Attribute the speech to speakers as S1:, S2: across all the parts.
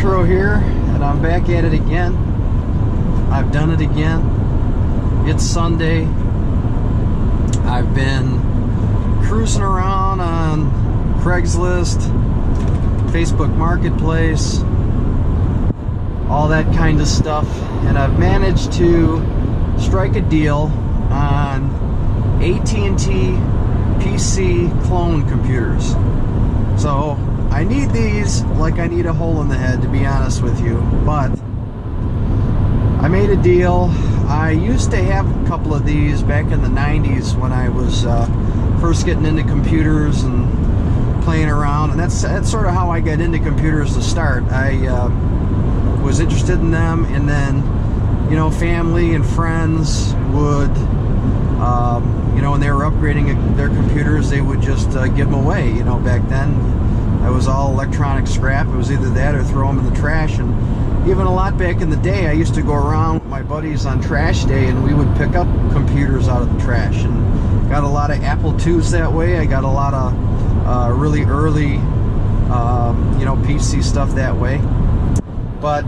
S1: intro here, and I'm back at it again. I've done it again. It's Sunday. I've been cruising around on Craigslist, Facebook Marketplace, all that kind of stuff, and I've managed to strike a deal on AT&T PC clone computers. So I need these like I need a hole in the head, to be honest with you, but I made a deal. I used to have a couple of these back in the 90s when I was first getting into computers and playing around, and that's sort of how I got into computers to start. I was interested in them, and then, you know, family and friends would, you know, when they were upgrading their computers, they would just give them away. You know, back then it was all electronic scrap. It was either that or throw them in the trash. And even a lot back in the day, I used to go around with my buddies on trash day, and we would pick up computers out of the trash, and got a lot of Apple IIs that way. I got a lot of really early, you know, PC stuff that way. But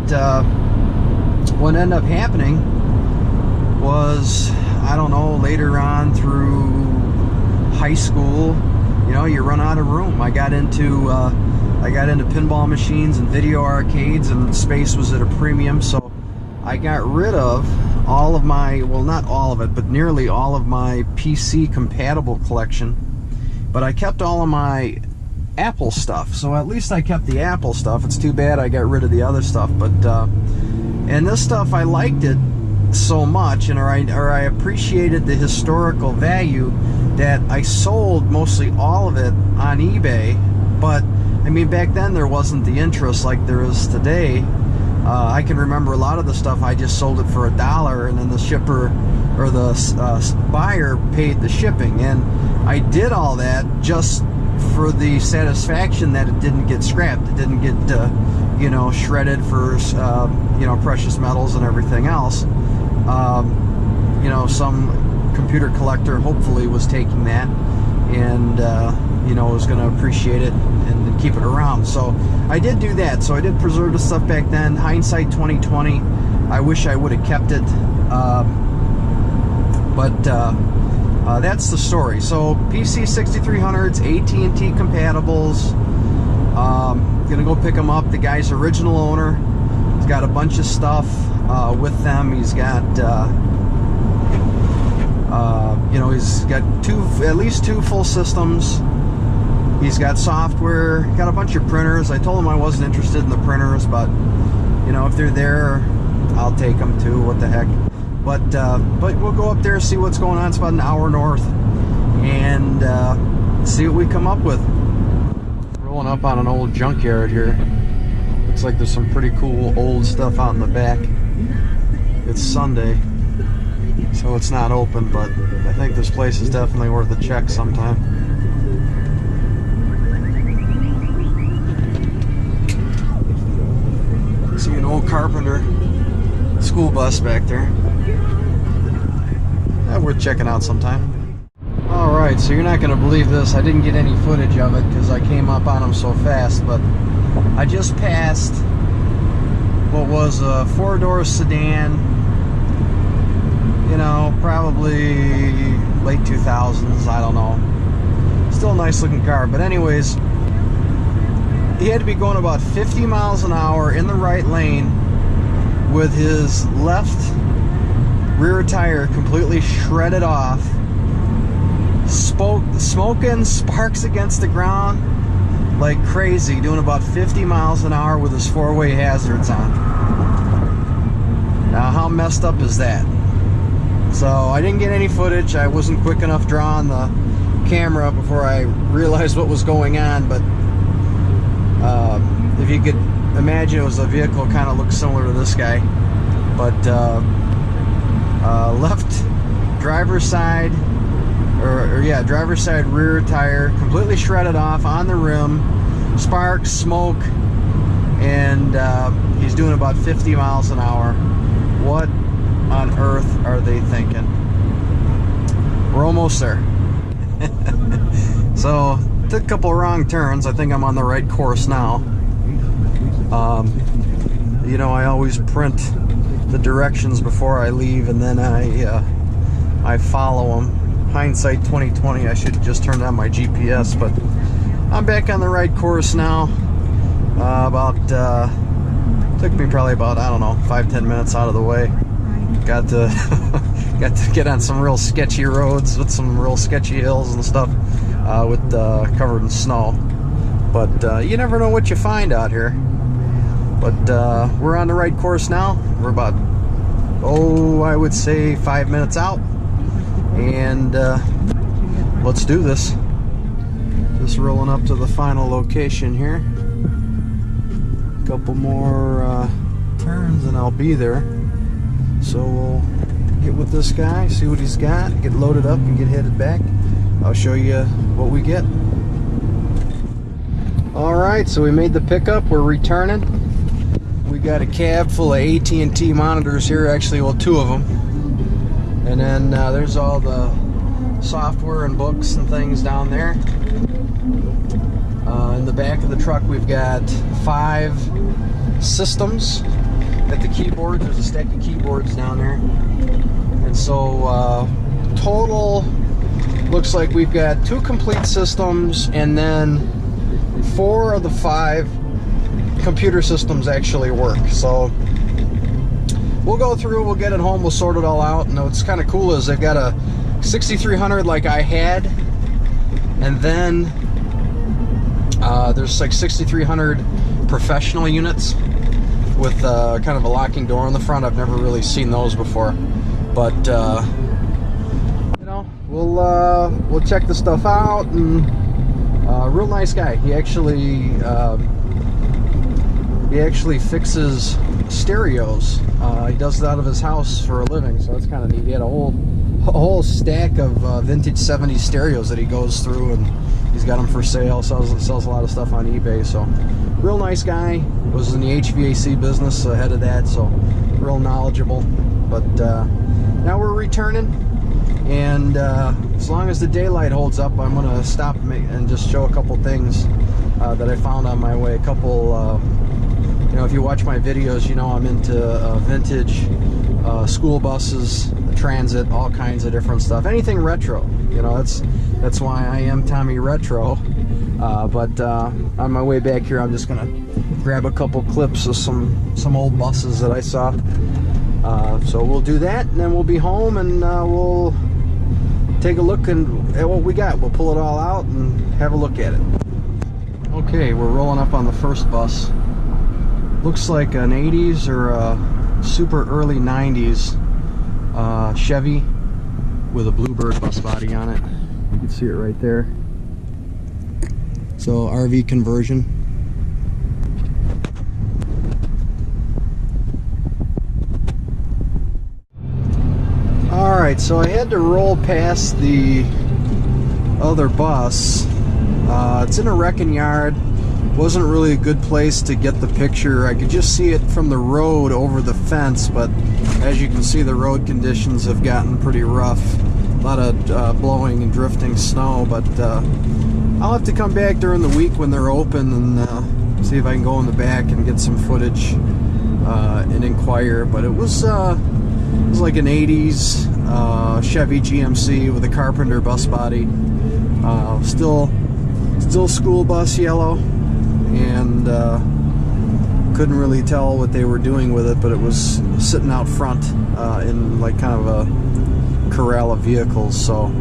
S1: what ended up happening was, I don't know, later on through high school, you know, you run out of room. I got into pinball machines and video arcades, and space was at a premium, so I got rid of all of my, well, not all of it, but nearly all of my PC compatible collection. But I kept all of my Apple stuff, so at least I kept the Apple stuff. It's too bad I got rid of the other stuff, but and this stuff, I liked it so much, and or I appreciated the historical value, that I sold mostly all of it on eBay. But I mean, back then there wasn't the interest like there is today. I can remember a lot of the stuff, I just sold it for $1, and then the shipper or the buyer paid the shipping, and I did all that just for the satisfaction that it didn't get scrapped. It didn't get you know, shredded for you know, precious metals and everything else. You know, some computer collector hopefully was taking that and you know, was going to appreciate it and keep it around. So I did do that. So I did preserve the stuff back then. Hindsight 2020, I wish I would have kept it, but that's the story. So PC 6300s, AT&T compatibles. Gonna go pick them up. The guy's original owner, he's got a bunch of stuff with them. He's got you know, he's got at least two full systems. He's got software, got a bunch of printers. I told him I wasn't interested in the printers, but you know, if they're there, I'll take them too. What the heck? But we'll go up there, see what's going on. It's about an hour north, and see what we come up with. Rolling up on an old junkyard here. Looks like there's some pretty cool old stuff out in the back. It's Sunday, so it's not open, but I think this place is definitely worth a check sometime. See an old Carpenter school bus back there. Worth checking out sometime. Alright, so you're not going to believe this. I didn't get any footage of it because I came up on them so fast, but I just passed what was a 4-door sedan, you know, probably late 2000s, I don't know. Still a nice looking car, but anyways, he had to be going about 50 miles an hour in the right lane with his left rear tire completely shredded off, smoking sparks against the ground like crazy, doing about 50 miles an hour with his 4-way hazards on. Now, how messed up is that? So I didn't get any footage. I wasn't quick enough drawing the camera before I realized what was going on, but if you could imagine, it was a vehicle kind of looked similar to this guy, but left driver's side, yeah, driver's side rear tire completely shredded off on the rim, sparks, smoke, and he's doing about 50 miles an hour. What on earth are they thinking? We're almost there. So took a couple wrong turns. I think I'm on the right course now. you know, I always print the directions before I leave, and then I follow them. Hindsight 2020, I should just turn on my GPS, but I'm back on the right course now. Took me probably about, I don't know, 5-10 minutes out of the way. Got to got to get on some real sketchy roads with some real sketchy hills and stuff, covered in snow. But you never know what you find out here. But we're on the right course now. We're about, I would say 5 minutes out, and let's do this. Just rolling up to the final location here. Couple more turns and I'll be there. So we'll get with this guy, see what he's got, get loaded up and get headed back. I'll show you what we get. Alright, so we made the pickup, we're returning. We got a cab full of AT&T monitors here, actually, well, 2 of them. And then there's all the software and books and things down there. In the back of the truck we've got 5 systems. At the keyboard, there's a stack of keyboards down there. And so total looks like we've got 2 complete systems, and then 4 of the 5 computer systems actually work. So we'll go through, we'll get it home, we'll sort it all out. And what's kind of cool is they've got a 6300 like I had, and then there's like 6300 professional units with kind of a locking door on the front. I've never really seen those before, but you know, we'll check the stuff out. And real nice guy. He actually fixes stereos. He does it out of his house for a living, so that's kind of neat. He had a whole stack of vintage 70s stereos that he goes through, and he's got them for sale. Sells a lot of stuff on eBay. So real nice guy. Was in the HVAC business ahead of that, so real knowledgeable. But now we're returning, and as long as the daylight holds up, I'm gonna stop and just show a couple things that I found on my way. A couple, you know, if you watch my videos, you know I'm into vintage school buses, transit, all kinds of different stuff. Anything retro, you know, that's why I am Tommy Retro. But on my way back here, I'm just gonna grab a couple clips of some old buses that I saw. So we'll do that, and then we'll be home, and we'll take a look at what we got. We'll pull it all out and have a look at it. Okay, we're rolling up on the first bus. Looks like an 80s or a super early 90s Chevy with a Bluebird bus body on it. You can see it right there. So RV conversion. Alright, so I had to roll past the other bus. It's in a wrecking yard. Wasn't really a good place to get the picture. I could just see it from the road over the fence, but as you can see, the road conditions have gotten pretty rough. A lot of blowing and drifting snow, but I'll have to come back during the week when they're open and see if I can go in the back and get some footage and inquire. But it was like an 80s Chevy GMC with a Carpenter bus body. Still school bus yellow, and couldn't really tell what they were doing with it, but it was sitting out front in like kind of a corral of vehicles. So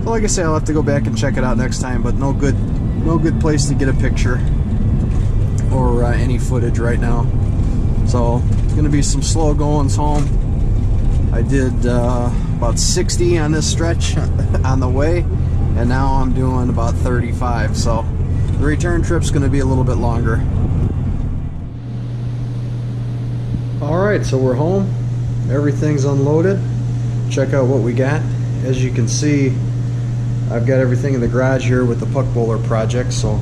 S1: like I say, I'll have to go back and check it out next time, but no good place to get a picture or any footage right now. So it's gonna be some slow goings home. I did about 60 on this stretch on the way, and now I'm doing about 35, so the return trip's gonna be a little bit longer. Alright, so we're home. Everything's unloaded. Check out what we got. As you can see, I've got everything in the garage here with the puck bowler project, so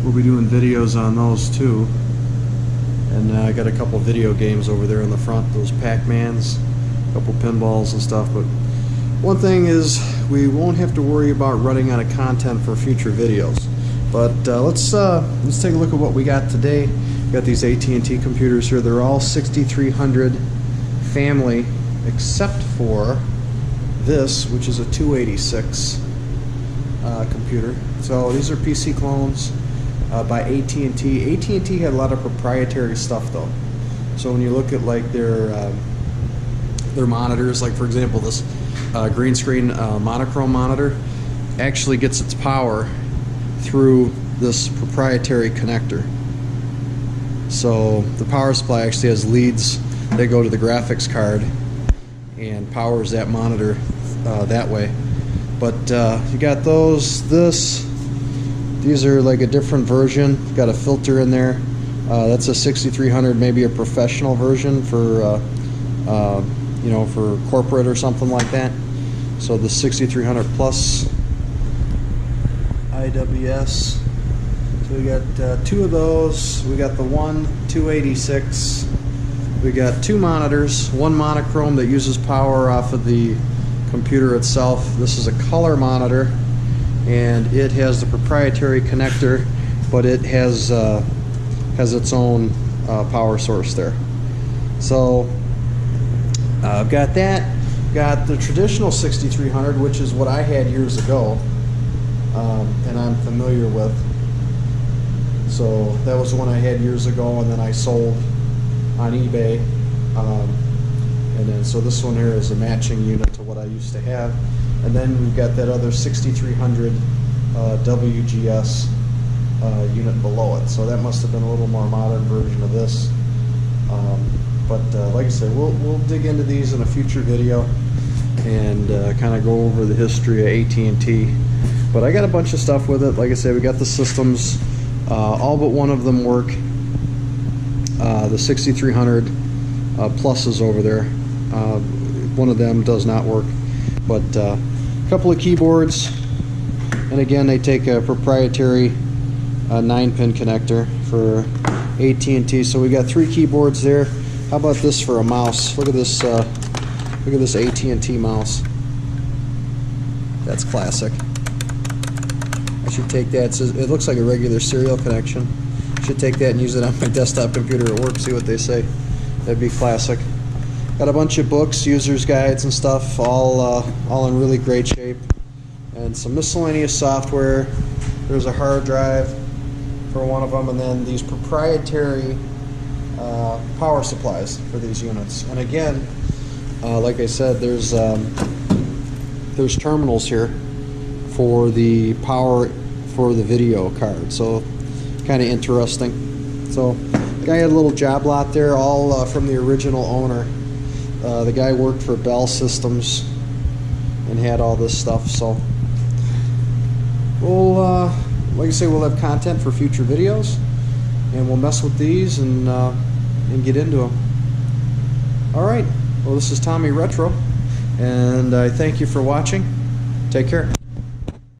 S1: we'll be doing videos on those too. And I got a couple video games over there in the front, those Pac-Mans, a couple pinballs and stuff. But one thing is, we won't have to worry about running out of content for future videos. But let's take a look at what we got today. Got these AT&T computers here. They're all 6300 family, except for this, which is a 286 computer. So these are PC clones by AT&T. AT&T had a lot of proprietary stuff though. So when you look at like their monitors, like for example this green screen monochrome monitor actually gets its power through this proprietary connector. So the power supply actually has leads that go to the graphics card and powers that monitor that way. But you got these are like a different version. Got a filter in there. That's a 6300, maybe a professional version for you know, for corporate or something like that. So the 6300 plus IWS. So we got two of those. We got the one 286. We got two monitors, one monochrome that uses power off of the computer itself. This is a color monitor, and it has the proprietary connector, but it has its own power source there. So I've got that. Got the traditional 6300, which is what I had years ago, and I'm familiar with. So that was the one I had years ago, and then I sold on eBay. And then so this one here is a matching unit to what I used to have. And then we've got that other 6300 WGS unit below it. So that must have been a little more modern version of this. But like I said, we'll dig into these in a future video and kind of go over the history of AT&T. But I got a bunch of stuff with it. Like I said, we got the systems. All but one of them work. The 6300 Plus is over there. One of them does not work. But a couple of keyboards. And again, they take a proprietary 9-pin connector for AT&T. So we got 3 keyboards there. How about this for a mouse? Look at this AT&T mouse. That's classic. I should take that. It looks like a regular serial connection. Should take that and use it on my desktop computer at work. See what they say. That'd be classic. Got a bunch of books, users guides and stuff, all in really great shape, and some miscellaneous software. There's a hard drive for one of them, and then these proprietary power supplies for these units. And again, like I said, there's terminals here for the power for the video card. So kind of interesting. So the guy had a little job lot there, all from the original owner. The guy worked for Bell Systems and had all this stuff. So we'll, like I say, we'll have content for future videos, and we'll mess with these and get into them. All right. Well, this is Tommy Retro, and I thank you for watching. Take care.